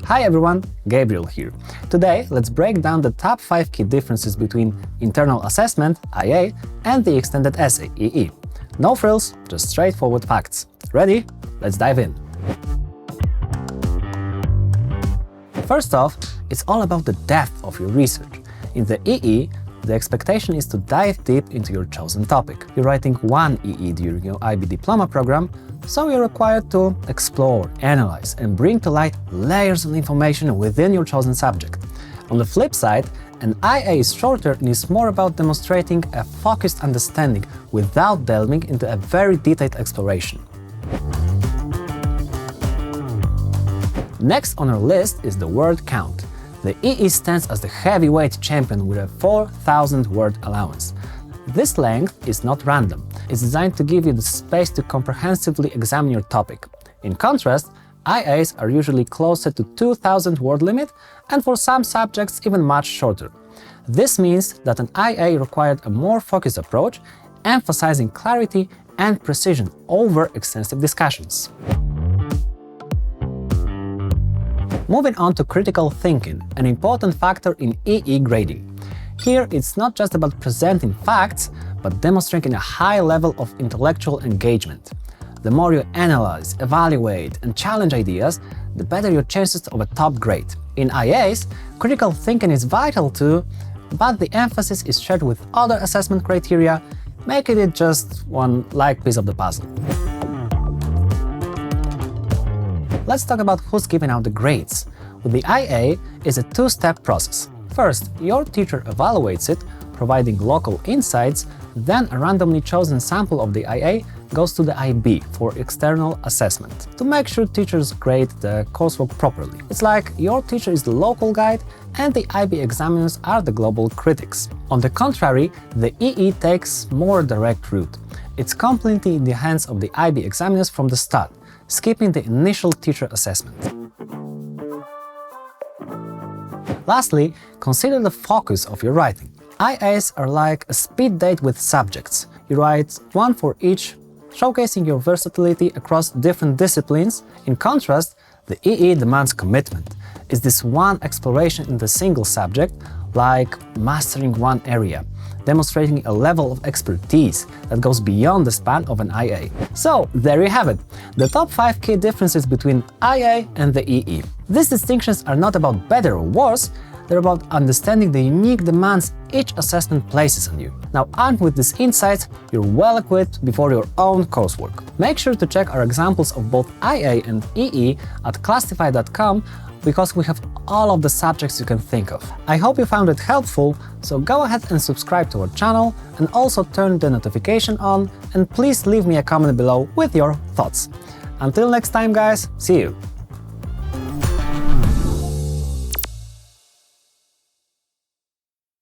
Hi everyone, Gabriel here. Today, let's break down the top 5 key differences between internal assessment, IA, and the extended essay, EE. No frills, just straightforward facts. Ready? Let's dive in. First off, it's all about the depth of your research. In the EE, the expectation is to dive deep into your chosen topic. You're writing one EE during your IB diploma program, so you're required to explore, analyze, and bring to light layers of information within your chosen subject. On the flip side, an IA is shorter and is more about demonstrating a focused understanding without delving into a very detailed exploration. Next on our list is the word count. The EE stands as the heavyweight champion with a 4,000 word allowance. This length is not random. It's designed to give you the space to comprehensively examine your topic. In contrast, IAs are usually closer to 2,000 word limit and for some subjects even much shorter. This means that an IA required a more focused approach, emphasizing clarity and precision over extensive discussions. Moving on to critical thinking, an important factor in EE grading. Here, it's not just about presenting facts, but demonstrating a high level of intellectual engagement. The more you analyze, evaluate, and challenge ideas, the better your chances of a top grade. In IAs, critical thinking is vital too, but the emphasis is shared with other assessment criteria, making it just one like piece of the puzzle. Let's talk about who's giving out the grades. With the IA, it's a two-step process. First, your teacher evaluates it, providing local insights, then a randomly chosen sample of the IA goes to the IB for external assessment, to make sure teachers grade the coursework properly. It's like your teacher is the local guide and the IB examiners are the global critics. On the contrary, the EE takes more direct route. It's completely in the hands of the IB examiners from the start, skipping the initial teacher assessment. Lastly, consider the focus of your writing. IAs are like a speed date with subjects. You write one for each, showcasing your versatility across different disciplines. In contrast, the EE demands commitment. It's this one exploration in the single subject, like mastering one area, demonstrating a level of expertise that goes beyond the span of an IA. So, there you have it, the top 5 key differences between IA and the EE. These distinctions are not about better or worse, they're about understanding the unique demands each assessment places on you. Now, armed with these insights, you're well equipped before your own coursework. Make sure to check our examples of both IA and EE at clastify.com, because we have all of the subjects you can think of. I hope you found it helpful, so go ahead and subscribe to our channel and also turn the notification on, and please leave me a comment below with your thoughts. Until next time guys, see you!